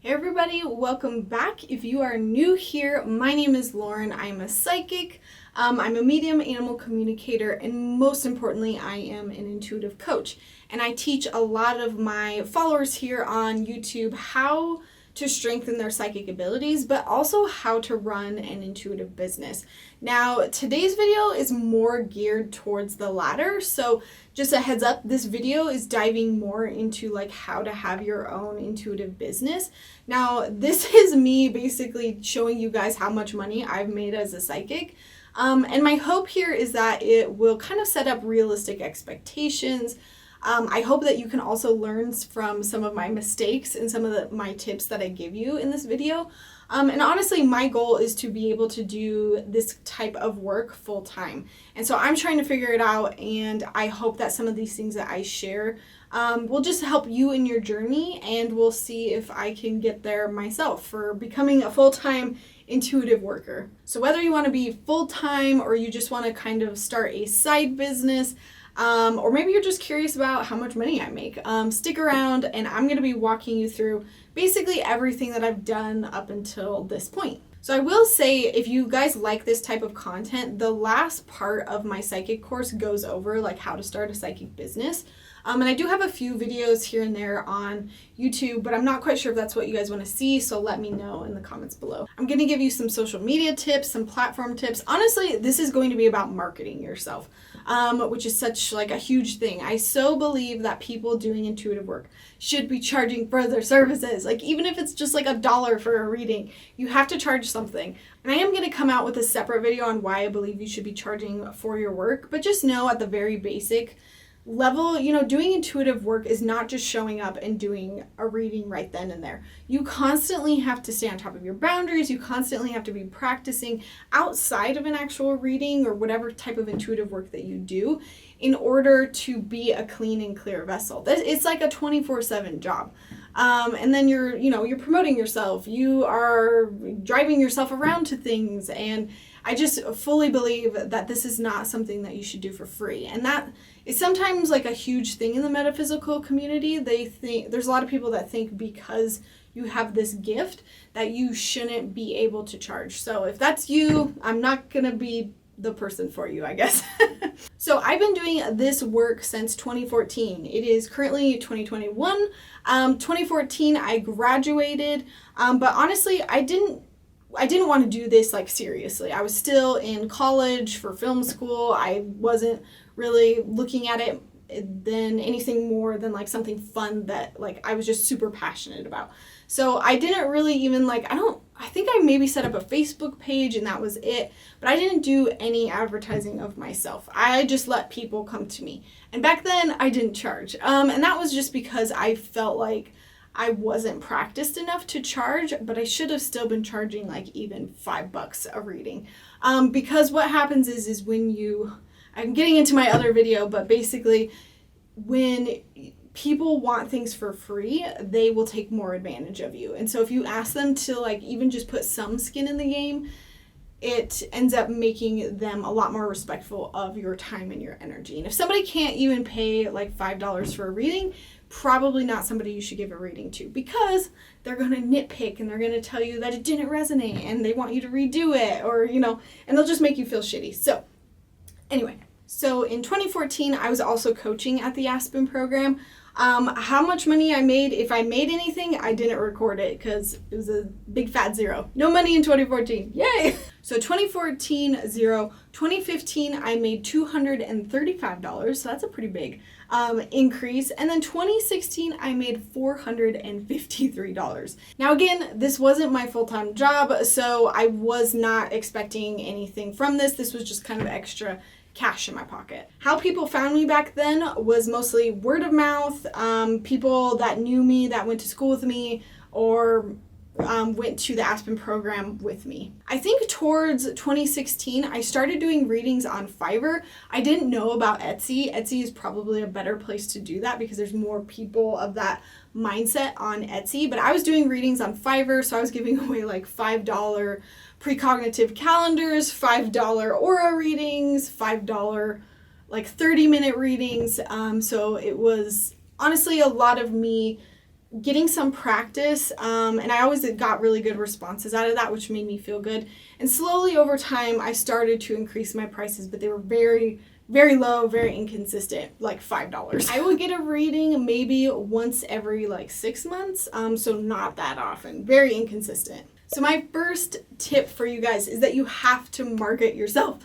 Hey everybody, welcome back. If you are new here, my name is Lauren. I'm a psychic, I'm a medium animal communicator, and most importantly, I am an intuitive coach. And I teach a lot of my followers here on YouTube how to strengthen their psychic abilities, but also how to run an intuitive business. Now, today's video is more geared towards the latter, so just a heads up, this video is diving more into like how to have your own intuitive business. Now, this is me basically showing you guys how much money I've made as a psychic. And my hope here is that it will kind of set up realistic expectations. I hope that you can also learn from some of my mistakes and some of my tips that I give you in this video. And honestly, my goal is to be able to do this type of work full time. And so I'm trying to figure it out, and I hope that some of these things that I share will just help you in your journey, and we'll see if I can get there myself for becoming a full-time intuitive worker. So whether you want to be full-time or you just want to kind of start a side business, or maybe you're just curious about how much money I make, stick around and I'm going to be walking you through basically everything that I've done up until this point. So I will say, if you guys like this type of content, the last part of my psychic course goes over like how to start a psychic business. And I do have a few videos here and there on YouTube, but I'm not quite sure if that's what you guys want to see, so let me know in the comments below. I'm going to give you some social media tips, some platform tips. Honestly, this is going to be about marketing yourself, which is such like a huge thing. I so believe that people doing intuitive work should be charging for their services. Like, even if it's just like $1 for a reading, you have to charge something. And I am going to come out with a separate video on why I believe you should be charging for your work, but just know at the very basic level, doing intuitive work is not just showing up and doing a reading right then and there. You constantly have to stay on top of your boundaries. You constantly have to be practicing outside of an actual reading or whatever type of intuitive work that you do in order to be a clean and clear vessel. It's like a 24/7 job. And then you're promoting yourself. You are driving yourself around to things, and I just fully believe that this is not something that you should do for free. And that is sometimes like a huge thing in the metaphysical community. They think there's a lot of people that think because you have this gift that you shouldn't be able to charge. So if that's you, I'm not going to be the person for you, I guess. So I've been doing this work since 2014. It is currently 2021. 2014, I graduated, but honestly, I didn't want to do this like seriously. I was still in college for film school. I wasn't really looking at it than anything more than like something fun that like I was just super passionate about. So I didn't really even I think I maybe set up a Facebook page and that was it, but I didn't do any advertising of myself. I just let people come to me. And back then I didn't charge. And that was just because I felt like I wasn't practiced enough to charge, but I should have still been charging like even $5 a reading. Because what happens is I'm getting into my other video, but basically when people want things for free, they will take more advantage of you. And so if you ask them to like even just put some skin in the game, it ends up making them a lot more respectful of your time and your energy. And if somebody can't even pay like $5 for a reading, probably not somebody you should give a reading to, because they're going to nitpick and they're going to tell you that it didn't resonate and they want you to redo it, or, and they'll just make you feel shitty. So anyway, so in 2014, I was also coaching at the Aspen program. How much money I made, if I made anything, I didn't record it because it was a big fat zero. No money in 2014. Yay! So 2014, zero. 2015, I made $235. So that's a pretty big increase. And then 2016, I made $453. Now again, this wasn't my full-time job, so I was not expecting anything from this. This was just kind of extra cash in my pocket. How people found me back then was mostly word of mouth, people that knew me, that went to school with me, or went to the Aspen program with me. I think towards 2016, I started doing readings on Fiverr. I didn't know about Etsy. Etsy is probably a better place to do that because there's more people of that mindset on Etsy, but I was doing readings on Fiverr, so I was giving away like $5 precognitive calendars, $5 aura readings, $5 like 30-minute readings. So it was honestly a lot of me getting some practice, and I always got really good responses out of that, which made me feel good. And slowly over time, I started to increase my prices, but they were very, very low, very inconsistent, like $5. I would get a reading maybe once every like 6 months, so not that often, very inconsistent. So my first tip for you guys is that you have to market yourself.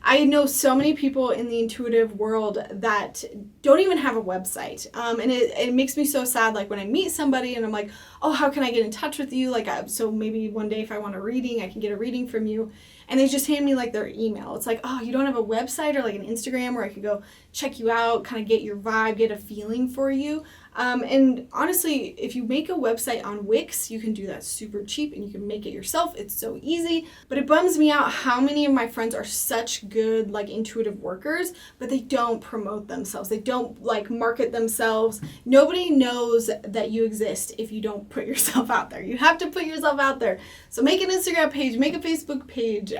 I know so many people in the intuitive world that don't even have a website. And it makes me so sad, like when I meet somebody and I'm like, oh, how can I get in touch with you? Like, so maybe one day if I want a reading, I can get a reading from you. And they just hand me like their email. It's like, oh, you don't have a website or like an Instagram where I could go check you out, kind of get your vibe, get a feeling for you. And honestly, if you make a website on Wix, you can do that super cheap and you can make it yourself. It's so easy. But it bums me out how many of my friends are such good like intuitive workers, but they don't promote themselves. They don't like market themselves. Nobody knows that you exist if you don't put yourself out there. You have to put yourself out there. So make an Instagram page, make a Facebook page.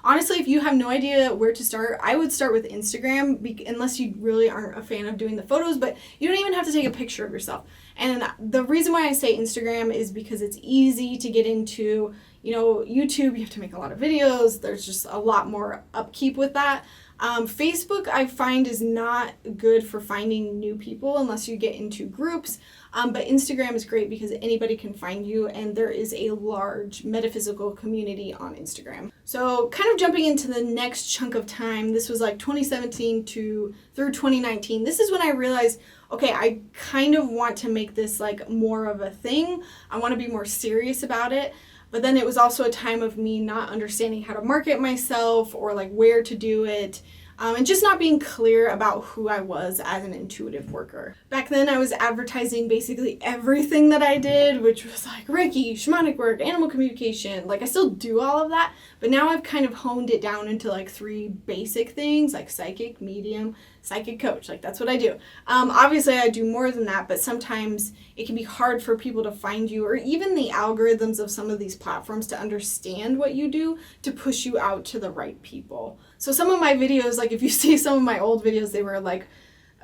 Honestly, if you have no idea where to start, I would start with Instagram unless you really aren't a fan of doing the photos, but you don't even have to take a picture of yourself. And the reason why I say Instagram is because it's easy to get into. You know, YouTube, you have to make a lot of videos. There's just a lot more upkeep with that. Facebook, I find, is not good for finding new people unless you get into groups. But Instagram is great because anybody can find you, and there is a large metaphysical community on Instagram. So kind of jumping into the next chunk of time, this was like 2017 through 2019. This is when I realized, okay, I kind of want to make this like more of a thing. I want to be more serious about it. But then it was also a time of me not understanding how to market myself or like where to do it, and just not being clear about who I was as an intuitive worker. Back then I was advertising basically everything that I did, which was like Reiki, shamanic work, animal communication. Like I still do all of that, but now I've kind of honed it down into like 3 basic things, like psychic, medium, psychic coach. Like that's what I do. Obviously I do more than that, but sometimes it can be hard for people to find you, or even the algorithms of some of these platforms to understand what you do to push you out to the right people. So some of my videos, like if you see some of my old videos, they were like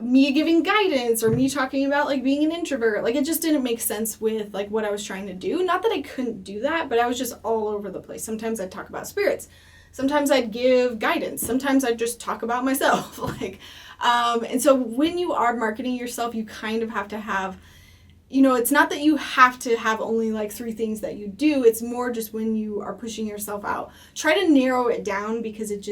me giving guidance or me talking about like being an introvert. Like it just didn't make sense with like what I was trying to do. Not that I couldn't do that, but I was just all over the place. Sometimes I'd talk about spirits. Sometimes I'd give guidance. Sometimes I'd just talk about myself. And so when you are marketing yourself, you kind of have to have, you know, it's not that you have to have only like 3 things that you do. It's more just when you are pushing yourself out, try to narrow it down, because it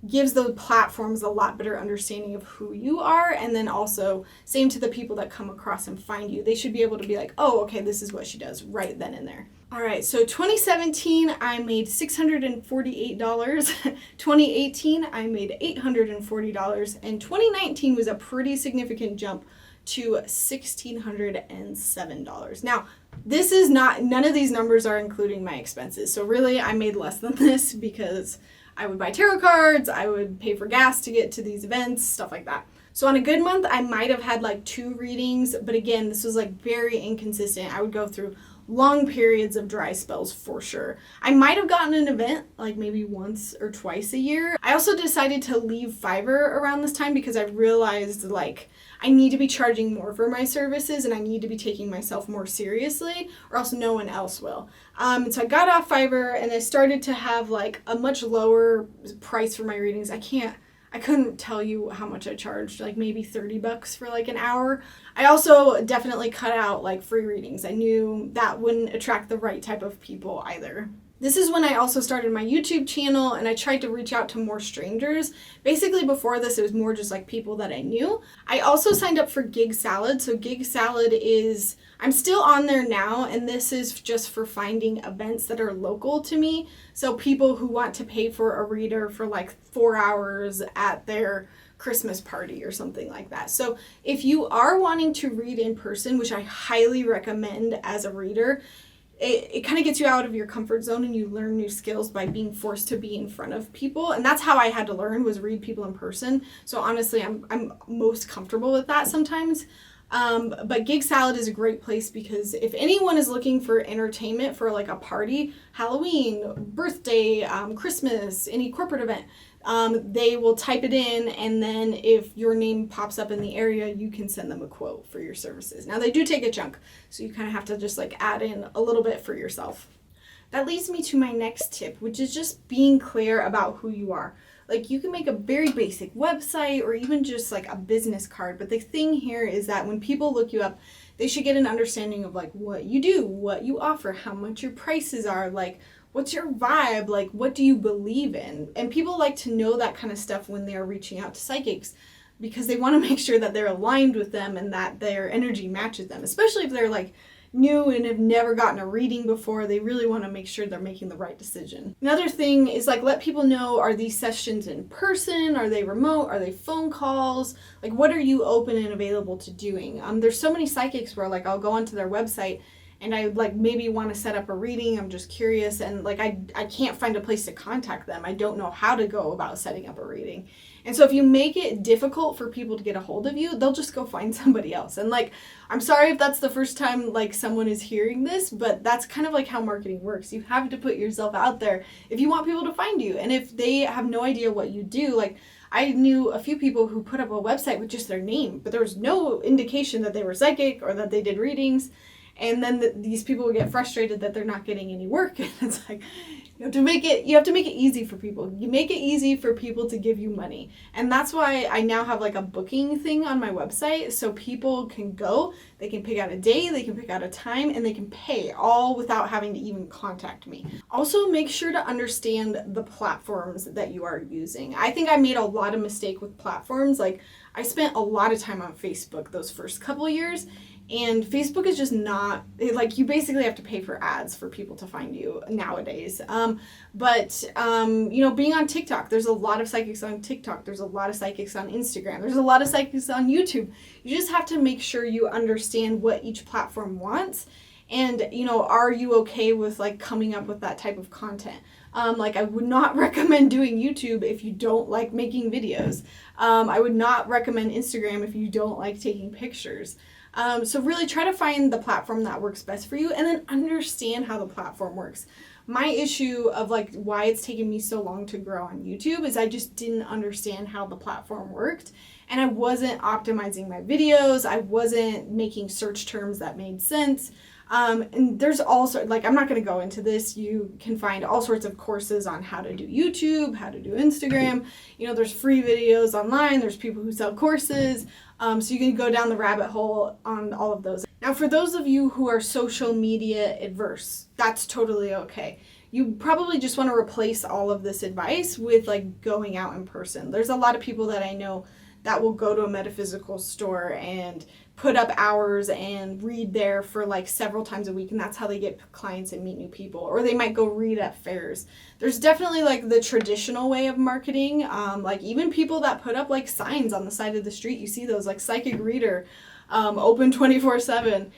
gives the platforms a lot better understanding of who you are. And then also same to the people that come across and find you. They should be able to be like, oh, okay, this is what she does right then and there. All right, so 2017, I made $648. 2018, I made $840. And 2019 was a pretty significant jump to $1,607. Now, this is not, none of these numbers are including my expenses. So really, I made less than this because I would buy tarot cards, I would pay for gas to get to these events, stuff like that. So on a good month, I might have had like 2 readings, but again, this was like very inconsistent. I would go through long periods of dry spells for sure. I might have gotten an event like maybe once or twice a year. I also decided to leave Fiverr around this time because I realized like I need to be charging more for my services and I need to be taking myself more seriously, or else no one else will. And so I got off Fiverr and I started to have like a much lower price for my readings. I couldn't tell you how much I charged, like maybe $30 for like an hour. I also definitely cut out like free readings. I knew that wouldn't attract the right type of people either. This is when I also started my YouTube channel and I tried to reach out to more strangers. Basically before this, it was more just like people that I knew. I also signed up for Gig Salad. So Gig Salad is, I'm still on there now, and this is just for finding events that are local to me. So people who want to pay for a reader for like 4 hours at their Christmas party or something like that. So if you are wanting to read in person, which I highly recommend as a reader, it kind of gets you out of your comfort zone and you learn new skills by being forced to be in front of people. And that's how I had to learn, was read people in person. So honestly, I'm most comfortable with that sometimes. But Gig Salad is a great place because if anyone is looking for entertainment for like a party, Halloween, birthday, Christmas, any corporate event, They will type it in, and then if your name pops up in the area, you can send them a quote for your services. Now, they do take a chunk, so you kind of have to just like add in a little bit for yourself. That leads me to my next tip, which is just being clear about who you are. Like, you can make a very basic website or even just like a business card, but the thing here is that when people look you up, they should get an understanding of like what you do, what you offer, how much your prices are, like what's your vibe, like what do you believe in. And people like to know that kind of stuff when they're reaching out to psychics, because they want to make sure that they're aligned with them and that their energy matches them, especially if they're like new and have never gotten a reading before. They really want to make sure they're making the right decision. Another thing is like, let people know, are these sessions in person? Are they remote? Are they phone calls? Like, what are you open and available to doing? There's so many psychics where like I'll go onto their website and I like maybe want to set up a reading. I'm just curious, and like I can't find a place to contact them. I don't know how to go about setting up a reading. And so if you make it difficult for people to get a hold of you, they'll just go find somebody else. And like, I'm sorry if that's the first time like someone is hearing this, but that's kind of like how marketing works. You have to put yourself out there if you want people to find you. And if they have no idea what you do, like I knew a few people who put up a website with just their name, but there was no indication that they were psychic or that they did readings. And then these people would get frustrated that they're not getting any work. And it's like, you have to make it easy for people. You make it easy for people to give you money. And that's why I now have like a booking thing on my website, so people can go, they can pick out a day, they can pick out a time, and they can pay all without having to even contact me. Also, make sure to understand the platforms that you are using. I think I made a lot of mistake with platforms. Like, I spent a lot of time on Facebook those first couple of years, and Facebook is just not, like, you basically have to pay for ads for people to find you nowadays. But being on TikTok, there's a lot of psychics on TikTok. There's a lot of psychics on Instagram. There's a lot of psychics on YouTube. You just have to make sure you understand what each platform wants. And, are you okay with, like, coming up with that type of content? Like, I would not recommend doing YouTube if you don't like making videos. I would not recommend Instagram if you don't like taking pictures. So really try to find the platform that works best for you, and then understand how the platform works. My issue of like why it's taken me so long to grow on YouTube is I just didn't understand how the platform worked, and I wasn't optimizing my videos. I wasn't making search terms that made sense. And there's also, like, I'm not going to go into this. You can find all sorts of courses on how to do YouTube, how to do Instagram. There's free videos online. There's people who sell courses. So you can go down the rabbit hole on all of those. Now, for those of you who are social media adverse, that's totally okay. You probably just want to replace all of this advice with like going out in person. There's a lot of people that I know that will go to a metaphysical store and put up hours and read there for like several times a week, and that's how they get clients and meet new people. Or they might go read at fairs. There's definitely like the traditional way of marketing, like even people that put up like signs on the side of the street. You see those, like psychic reader, open 24/7.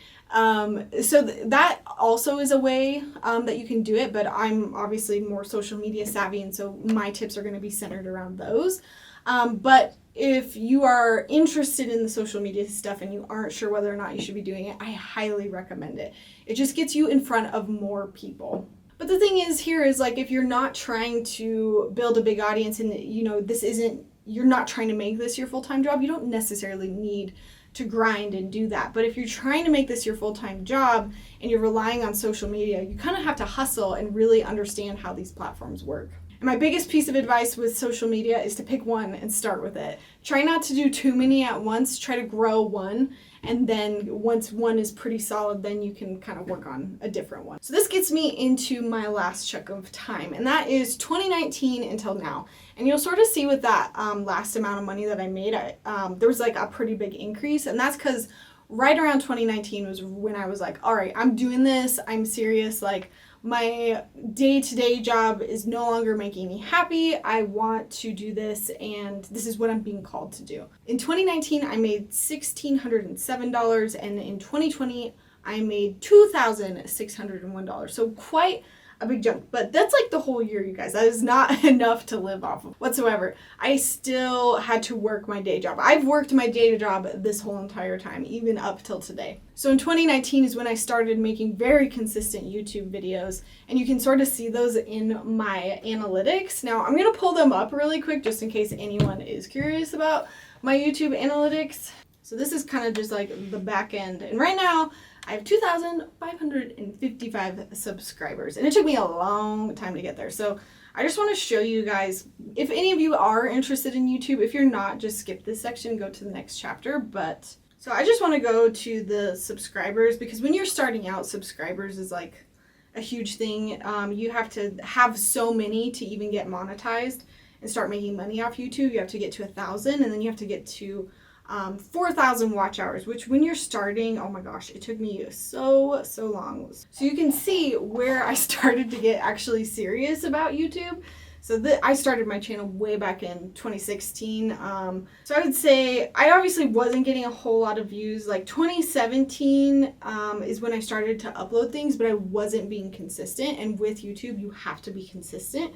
So that also is a way that you can do it, but I'm obviously more social media savvy, and so my tips are going to be centered around those. But if you are interested in the social media stuff and you aren't sure whether or not you should be doing it, I highly recommend it. It just gets you in front of more people. But the thing is here is like, if you're not trying to build a big audience and you're not trying to make this your full-time job, you don't necessarily need to grind and do that. But if you're trying to make this your full-time job and you're relying on social media, you kind of have to hustle and really understand how these platforms work. And my biggest piece of advice with social media is to pick one and start with it. Try not to do too many at once. Try to grow one, and then once one is pretty solid, then you can kind of work on a different one. So this gets me into my last chunk of time, and that is 2019 until now. And you'll sort of see with that last amount of money that I made, there was like a pretty big increase, and that's because right around 2019 was when I was like, all right, I'm doing this, I'm serious, like my day-to-day job is no longer making me happy. I want to do this, and this is what I'm being called to do. In 2019, I made $1,607, and in 2020, I made $2,601. So quite a big jump. But that's like the whole year, you guys. That is not enough to live off of whatsoever. I still had to work my day job. I've worked my day job this whole entire time, even up till today. So in 2019 is when I started making very consistent YouTube videos, and you can sort of see those in my analytics. Now I'm gonna pull them up really quick just in case anyone is curious about my YouTube analytics. So this is kind of just like the back end. And right now I have 2,555 subscribers, and it took me a long time to get there. So I just want to show you guys, if any of you are interested in YouTube, if you're not, just skip this section, go to the next chapter. But so I just want to go to the subscribers, because when you're starting out, subscribers is like a huge thing. You have to have so many to even get monetized and start making money off YouTube. You have to get to 1,000, and then you have to get to 4,000 watch hours, which when you're starting, oh my gosh, it took me so long. So you can see where I started to get actually serious about YouTube. So I started my channel way back in 2016. So I would say I obviously wasn't getting a whole lot of views. Like 2017 is when I started to upload things, but I wasn't being consistent. And with YouTube, you have to be consistent.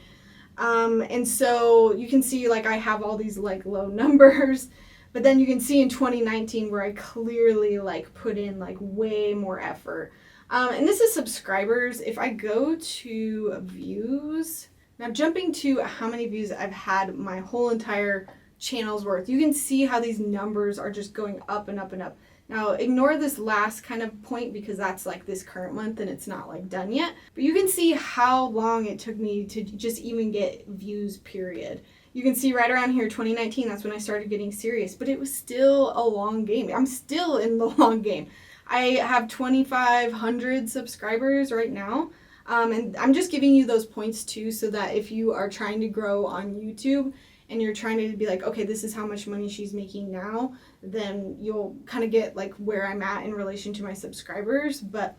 And so you can see like I have all these like low numbers. But then you can see in 2019 where I clearly like put in like way more effort. And this is subscribers. If I go to views, now jumping to how many views I've had my whole entire channel's worth, you can see how these numbers are just going up and up and up. Now ignore this last kind of point because that's like this current month and it's not like done yet. But you can see how long it took me to just even get views, period. You can see right around here, 2019, that's when I started getting serious, but it was still a long game. I'm still in the long game. I have 2,500 subscribers right now, and I'm just giving you those points too, so that if you are trying to grow on YouTube and you're trying to be like, okay, this is how much money she's making now, then you'll kind of get like where I'm at in relation to my subscribers. But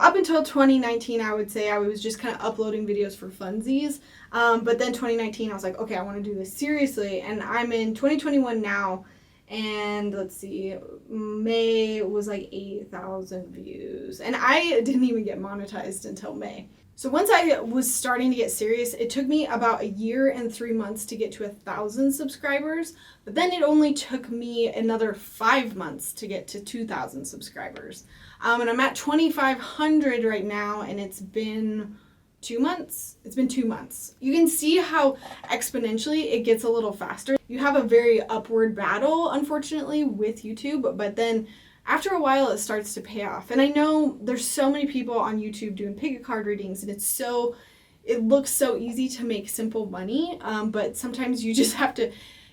up until 2019, I would say I was just kind of uploading videos for funsies. But then 2019, I was like, okay, I want to do this seriously. And I'm in 2021 now. And let's see, May was like 8,000 views. And I didn't even get monetized until May. So once I was starting to get serious, it took me about 1 year and 3 months to get to 1,000 subscribers. But then it only took me another 5 months to get to 2,000 subscribers. And I'm at 2,500 right now, and it's been 2 months. It's been 2 months. You can see how exponentially it gets a little faster. You have a very upward battle, unfortunately, with YouTube, but then after a while it starts to pay off. And I know there's so many people on YouTube doing pick a card readings, and it looks so easy to make simple money, but sometimes you just have to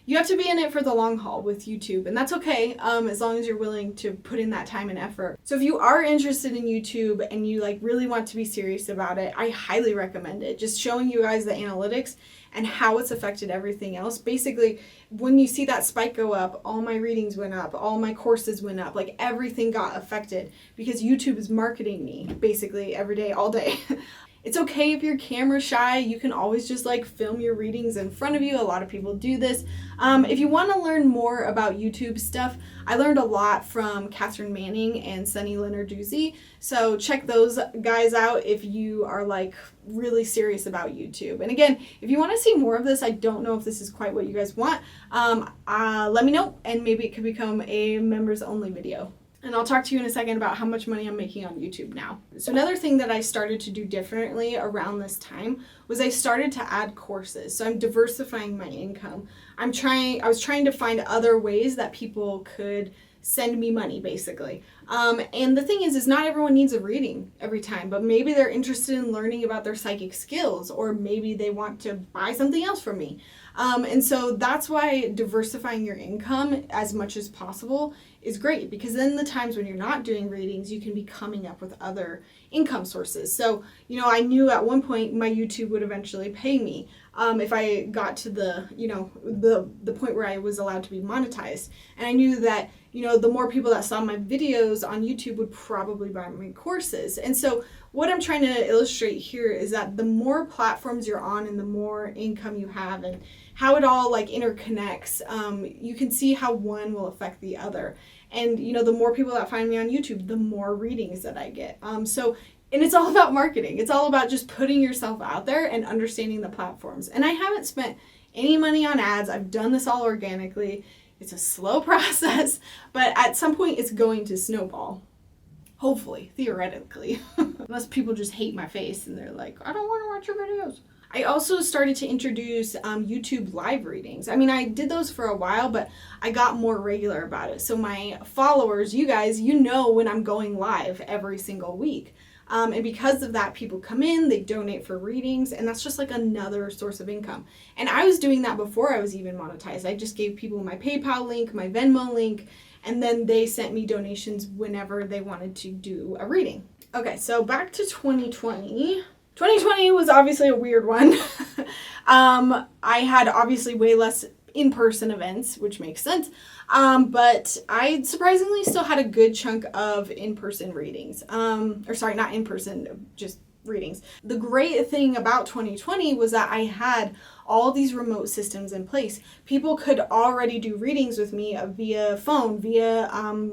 be in it for the long haul with YouTube, and that's okay, as long as you're willing to put in that time and effort. So if you are interested in YouTube and you like really want to be serious about it, I highly recommend it. Just showing you guys the analytics and how it's affected everything else. Basically, when you see that spike go up, all my readings went up, all my courses went up, like everything got affected because YouTube is marketing me basically every day, all day. It's okay if you're camera shy. You can always just like film your readings in front of you. A lot of people do this. If you want to learn more about YouTube stuff, I learned a lot from Catherine Manning and Sunny Lenarduzzi. So check those guys out if you are like really serious about YouTube. And again, if you want to see more of this, I don't know if this is quite what you guys want. Let me know, and maybe it could become a members only video. And I'll talk to you in a second about how much money I'm making on YouTube now. So another thing that I started to do differently around this time was I started to add courses. So I'm diversifying my income. I was trying to find other ways that people could send me money, basically. And the thing is not everyone needs a reading every time, but maybe they're interested in learning about their psychic skills, or maybe they want to buy something else from me. And so that's why diversifying your income as much as possible is great, because then the times when you're not doing readings, you can be coming up with other income sources. So, I knew at one point my YouTube would eventually pay me if I got to the point where I was allowed to be monetized. And I knew that, the more people that saw my videos on YouTube would probably buy my courses. And so what I'm trying to illustrate here is that the more platforms you're on and the more income you have and how it all like interconnects, you can see how one will affect the other. And the more people that find me on YouTube, the more readings that I get. So And it's all about marketing. It's all about just putting yourself out there and understanding the platforms. And I haven't spent any money on ads. I've done this all organically. It's a slow process, but at some point it's going to snowball. Hopefully, theoretically. Unless people just hate my face and they're like, I don't want to watch your videos. I also started to introduce YouTube live readings. I mean, I did those for a while, but I got more regular about it. So my followers, you guys, you know when I'm going live every single week. And because of that, people come in, they donate for readings, and that's just like another source of income. And I was doing that before I was even monetized. I just gave people my PayPal link, my Venmo link, and then they sent me donations whenever they wanted to do a reading. Okay, so back to 2020. 2020 was obviously a weird one. I had obviously way less in-person events, which makes sense. But I surprisingly still had a good chunk of in-person readings. Or sorry, not in-person, just readings. The great thing about 2020 was that I had all these remote systems in place. People could already do readings with me via phone, via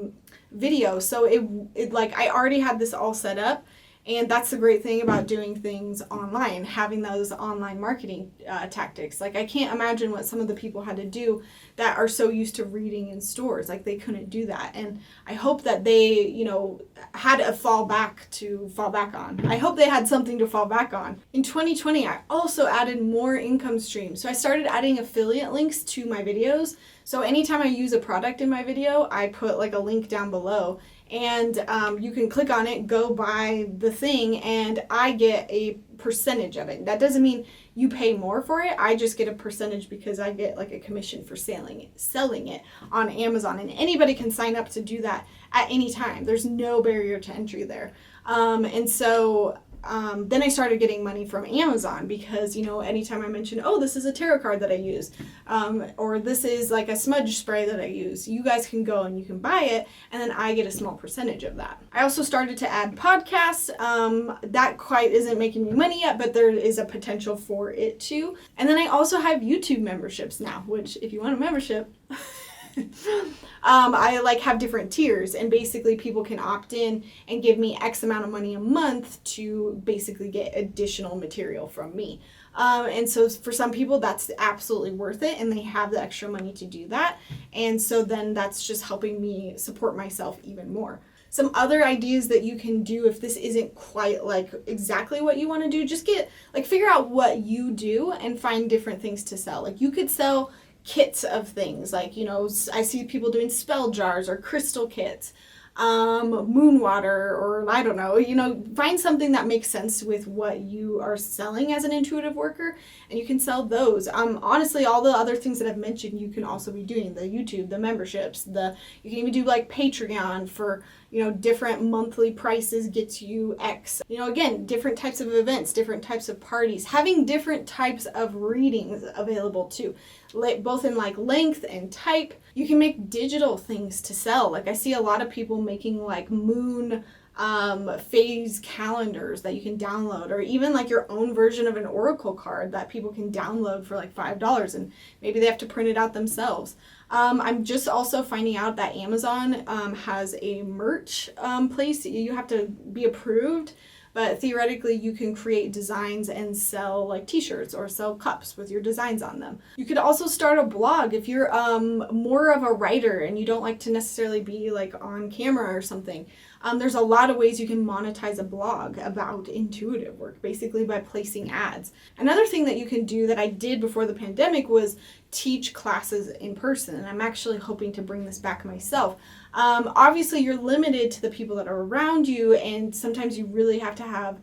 video. So it like I already had this all set up. And that's the great thing about doing things online, having those online marketing tactics. Like, I can't imagine what some of the people had to do that are so used to reading in stores. Like, they couldn't do that. And I hope that they, you know, had a fallback to fall back on. I hope they had something to fall back on. In 2020, I also added more income streams. So I started adding affiliate links to my videos. So anytime I use a product in my video, I put like a link down below. And you can click on it, go buy the thing, and I get a percentage of it. That doesn't mean you pay more for it. I just get a percentage because I get like a commission for selling it on Amazon. And anybody can sign up to do that at any time. There's no barrier to entry there. And so then I started getting money from Amazon because, you know, anytime I mention, oh, this is a tarot card that I use, or this is like a smudge spray that I use, you guys can go and you can buy it, and then I get a small percentage of that. I also started to add podcasts. That quite isn't making me money yet, but there is a potential for it to. And then I also have YouTube memberships now, which if you want a membership, I like have different tiers, and basically people can opt in and give me X amount of money a month to basically get additional material from me. And so for some people that's absolutely worth it, and they have the extra money to do that. And so then that's just helping me support myself even more. Some other ideas that you can do if this isn't quite like exactly what you want to do, just figure out what you do and find different things to sell. Like, you could sell kits of things, like, you know, I see people doing spell jars or crystal kits, moon water, or I don't know, you know, find something that makes sense with what you are selling as an intuitive worker, and you can sell those. Honestly, all the other things that I've mentioned, you can also be doing the YouTube, the memberships, you can even do like Patreon for, you know, different monthly prices gets you X. You know, again, different types of events, different types of parties, having different types of readings available too, both in like length and type. You can make digital things to sell. Like, I see a lot of people making like moon phase calendars that you can download, or even like your own version of an oracle card that people can download for like $5, and maybe they have to print it out themselves. I'm just also finding out that Amazon has a merch place. You have to be approved, but theoretically you can create designs and sell like t-shirts or sell cups with your designs on them. You could also start a blog if you're more of a writer and you don't like to necessarily be like on camera or something. There's a lot of ways you can monetize a blog about intuitive work, basically by placing ads. Another thing that you can do that I did before the pandemic was teach classes in person, and I'm actually hoping to bring this back myself. Obviously, you're limited to the people that are around you, and sometimes you really have to have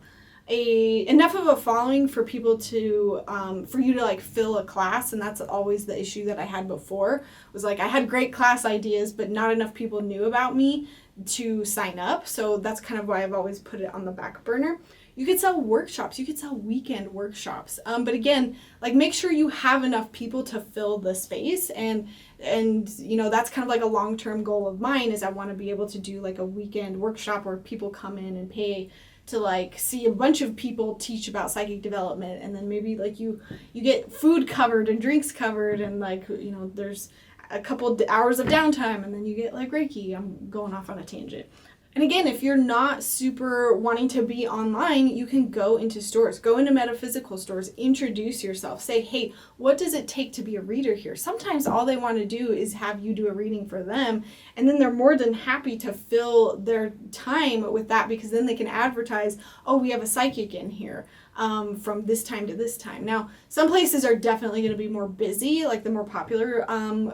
enough of a following for people to for you to like fill a class. And that's always the issue that I had before, was like I had great class ideas, but not enough people knew about me to sign up. So that's kind of why I've always put it on the back burner. You could sell workshops, you could sell weekend workshops, but again, like, make sure you have enough people to fill the space. And you know, that's kind of like a long-term goal of mine, is I want to be able to do like a weekend workshop where people come in and pay to like see a bunch of people teach about psychic development, and then maybe like you get food covered and drinks covered, and like, you know, there's a couple hours of downtime, and then you get like Reiki. I'm going off on a tangent. And again, if you're not super wanting to be online, you can go into stores, go into metaphysical stores, introduce yourself, say, hey, what does it take to be a reader here? Sometimes all they want to do is have you do a reading for them, and then they're more than happy to fill their time with that, because then they can advertise, oh, we have a psychic in here from this time to this time. Now, some places are definitely going to be more busy, like the more popular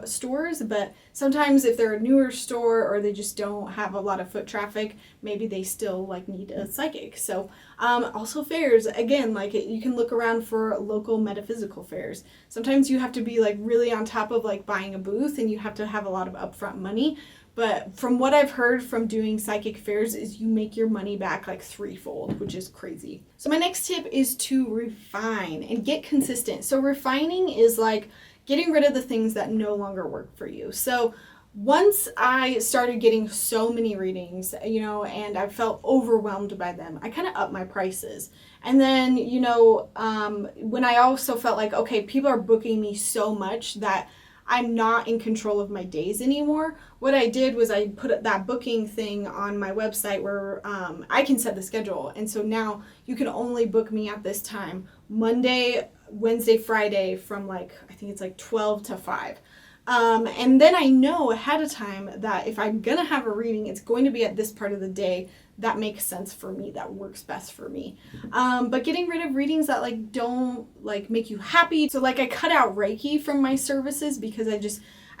stores, but sometimes if they're a newer store or they just don't have a lot of foot traffic, maybe they still like need a psychic. So also fairs, again, like you can look around for local metaphysical fairs. Sometimes you have to be like really on top of like buying a booth, and you have to have a lot of upfront money. But from what I've heard from doing psychic fairs is you make your money back like threefold, which is crazy. So my next tip is to refine and get consistent. So refining is like getting rid of the things that no longer work for you. So once I started getting so many readings, and I felt overwhelmed by them, I kind of upped my prices. And then, when I also felt like, okay, people are booking me so much that I'm not in control of my days anymore, what I did was I put that booking thing on my website where I can set the schedule. And so now you can only book me at this time, Monday, Wednesday, Friday, from I think it's 12 to 5. And then I know ahead of time that if I'm going to have a reading, it's going to be at this part of the day that makes sense for me, that works best for me. But getting rid of readings that don't make you happy. So I cut out Reiki from my services because it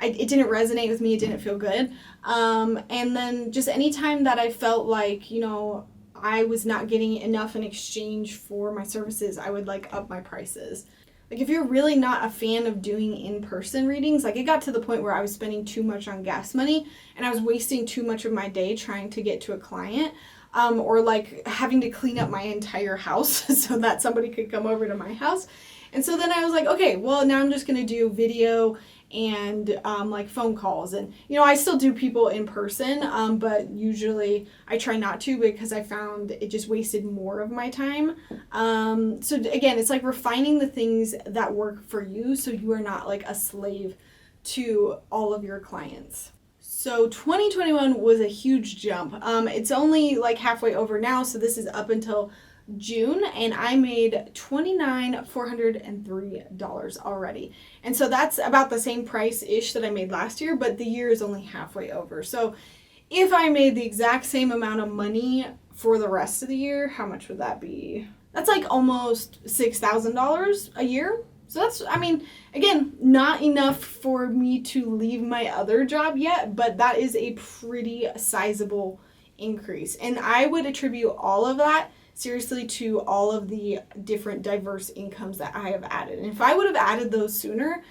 didn't resonate with me. It didn't feel good. And then just anytime that I felt I was not getting enough in exchange for my services, I would up my prices. If you're really not a fan of doing in-person readings, it got to the point where I was spending too much on gas money and I was wasting too much of my day trying to get to a client, or having to clean up my entire house so that somebody could come over to my house. And so then I was like, okay, well, now I'm just going to do video and phone calls. And, I still do people in person, but usually I try not to because I found it just wasted more of my time. So again, it's refining the things that work for you so you are not a slave to all of your clients. So 2021 was a huge jump. It's only halfway over now, so this is up until June, and I made $29,403 already. And so that's about the same price-ish that I made last year, but the year is only halfway over. So if I made the exact same amount of money for the rest of the year, how much would that be? That's almost $6,000 a year. So that's, again, not enough for me to leave my other job yet, but that is a pretty sizable increase. And I would attribute all of that seriously to all of the different diverse incomes that I have added. And if I would have added those sooner,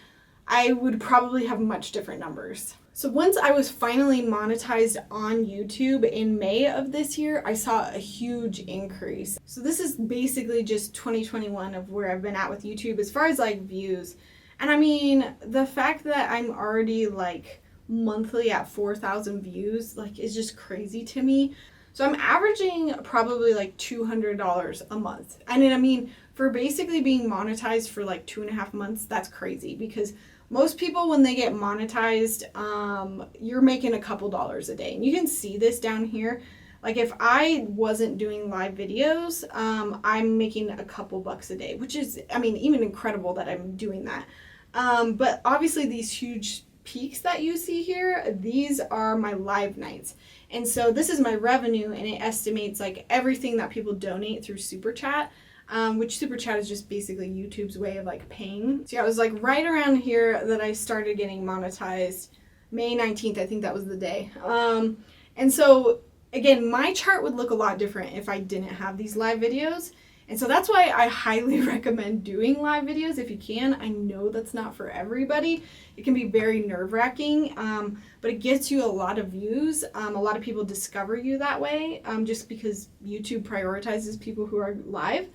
I would probably have much different numbers. So once I was finally monetized on YouTube in May of this year, I saw a huge increase. So this is basically just 2021 of where I've been at with YouTube as far as views. And the fact that I'm already monthly at 4,000 views is just crazy to me. So I'm averaging probably $200 a month. And for basically being monetized for 2.5 months, that's crazy, because most people, when they get monetized, you're making a couple dollars a day. And you can see this down here. If I wasn't doing live videos, I'm making a couple bucks a day, which is, even incredible that I'm doing that. But obviously these huge peaks that you see here, these are my live nights. And so this is my revenue, and it estimates everything that people donate through Super Chat, which Super Chat is just basically YouTube's way of paying. So yeah, it was right around here that I started getting monetized. May 19th, I think that was the day. And so again, my chart would look a lot different if I didn't have these live videos. And so that's why I highly recommend doing live videos if you can. I know that's not for everybody. It can be very nerve-wracking, but it gets you a lot of views. A lot of people discover you that way, just because YouTube prioritizes people who are live.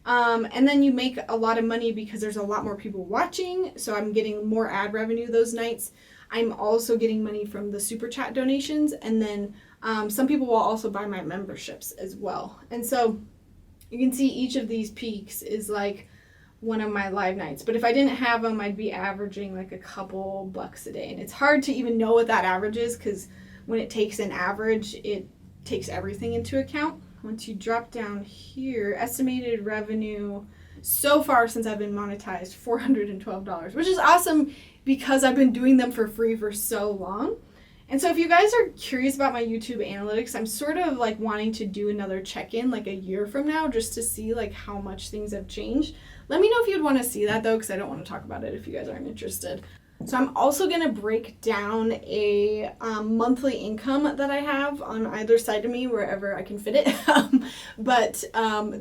And then you make a lot of money because there's a lot more people watching. So I'm getting more ad revenue those nights. I'm also getting money from the Super Chat donations. And then some people will also buy my memberships as well. And so you can see each of these peaks is one of my live nights. But if I didn't have them, I'd be averaging a couple bucks a day. And it's hard to even know what that average is, because when it takes an average, it takes everything into account. Once you drop down here, estimated revenue so far since I've been monetized, $412, which is awesome because I've been doing them for free for so long. And so if you guys are curious about my YouTube analytics, I'm sort of like wanting to do another check-in like a year from now just to see like how much things have changed. Let me know if you'd want to see that though, because I don't want to talk about it if you guys aren't interested. So I'm also going to break down a monthly income that I have on either side of me, wherever I can fit it. But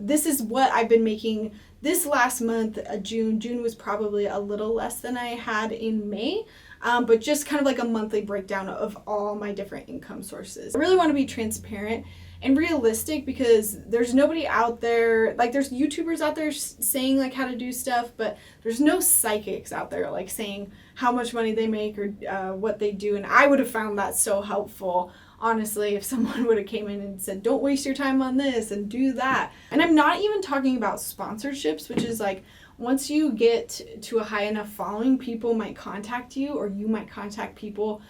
this is what I've been making this last month, June. June was probably a little less than I had in May. But just kind of like a monthly breakdown of all my different income sources. I really want to be transparent and realistic because there's nobody out there, like there's YouTubers out there saying like how to do stuff, but there's no psychics out there like saying how much money they make or what they do. And I would have found that so helpful, honestly, if someone would have came in and said, don't waste your time on this and do that. And I'm not even talking about sponsorships, which is like, once you get to a high enough following, people might contact you or you might contact people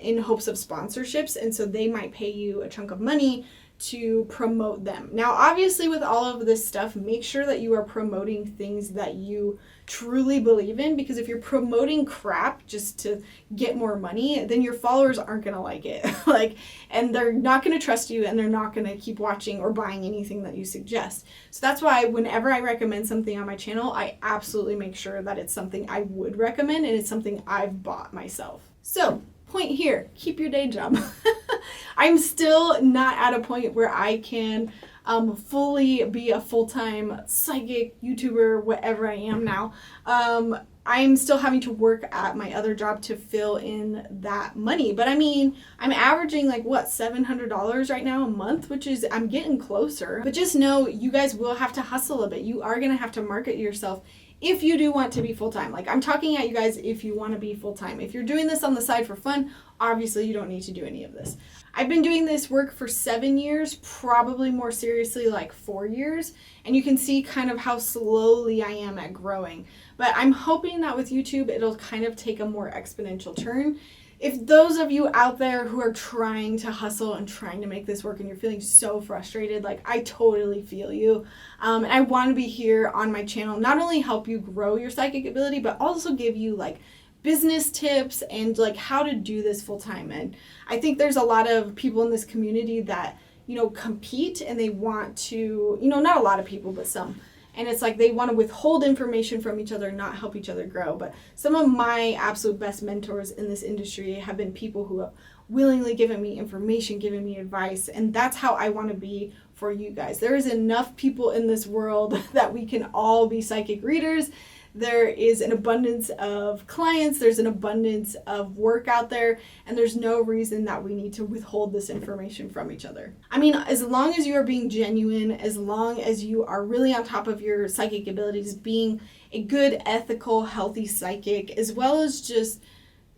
in hopes of sponsorships. And so they might pay you a chunk of money to promote them. Now, obviously with all of this stuff, make sure that you are promoting things that you truly believe in, because if you're promoting crap just to get more money, then your followers aren't going to like it. And they're not going to trust you and they're not going to keep watching or buying anything that you suggest. So that's why whenever I recommend something on my channel, I absolutely make sure that it's something I would recommend and it's something I've bought myself. So, point here, keep your day job. I'm still not at a point where I can fully be a full-time psychic, YouTuber, whatever I am now. I'm still having to work at my other job to fill in that money. But I mean, I'm averaging like what, $700 right now a month, which is, I'm getting closer. But just know you guys will have to hustle a bit. You are going to have to market yourself if you do want to be full-time. Like, I'm talking at you guys if you want to be full-time. If you're doing this on the side for fun, obviously you don't need to do any of this. I've been doing this work for 7 years, probably more seriously like 4 years, and you can see kind of how slowly I am at growing. But I'm hoping that with YouTube, it'll kind of take a more exponential turn. If those of you out there who are trying to hustle and trying to make this work and you're feeling so frustrated, like, I totally feel you. And I want to be here on my channel, not only help you grow your psychic ability, but also give you like business tips and like how to do this full time. And I think there's a lot of people in this community that, you know, compete and they want to, you know, not a lot of people, but some. And it's like they want to withhold information from each other, not help each other grow. But some of my absolute best mentors in this industry have been people who have willingly given me information, given me advice. And that's how I want to be for you guys. There is enough people in this world that we can all be psychic readers. There is an abundance of clients, there's an abundance of work out there, and there's no reason that we need to withhold this information from each other. I mean, as long as you are being genuine, as long as you are really on top of your psychic abilities, being a good, ethical, healthy psychic, as well as just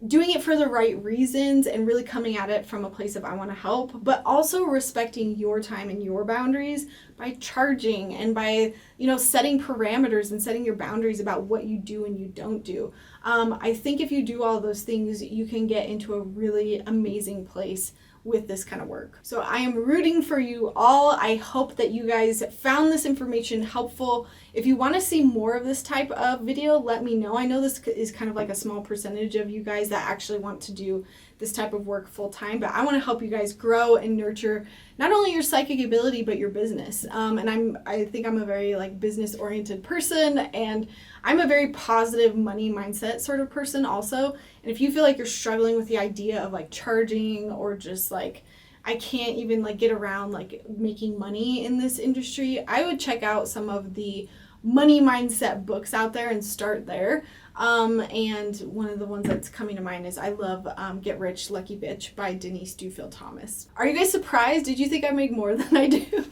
doing it for the right reasons and really coming at it from a place of I want to help, but also respecting your time and your boundaries by charging and by, you know, setting parameters and setting your boundaries about what you do and you don't do. I think if you do all those things, you can get into a really amazing place with this kind of work. So I am rooting for you all. I hope that you guys found this information helpful. If you want to see more of this type of video, let me know. I know this is kind of like a small percentage of you guys that actually want to do this type of work full time, but I want to help you guys grow and nurture not only your psychic ability, but your business. And I think I'm a very like business oriented person, and I'm a very positive money mindset sort of person also. And if you feel like you're struggling with the idea of like charging or just like, I can't even like get around like making money in this industry, I would check out some of the money mindset books out there and start there. And one of the ones that's coming to mind is I love Get Rich, Lucky Bitch by Denise Duffield Thomas. Are you guys surprised? Did you think I make more than I do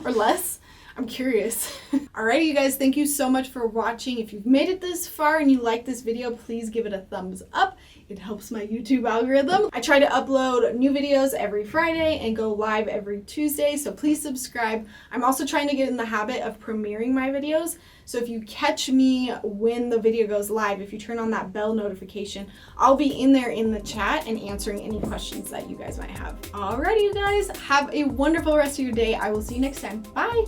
or less? I'm curious. Alright, you guys, thank you so much for watching. If you've made it this far and you like this video, please give it a thumbs up. it helps my YouTube algorithm. I try to upload new videos every Friday and go live every Tuesday, so please subscribe. I'm also trying to get in the habit of premiering my videos, so if you catch me when the video goes live, if you turn on that bell notification, I'll be in there in the chat and answering any questions that you guys might have. Alrighty, you guys, have a wonderful rest of your day. I will see you next time. Bye!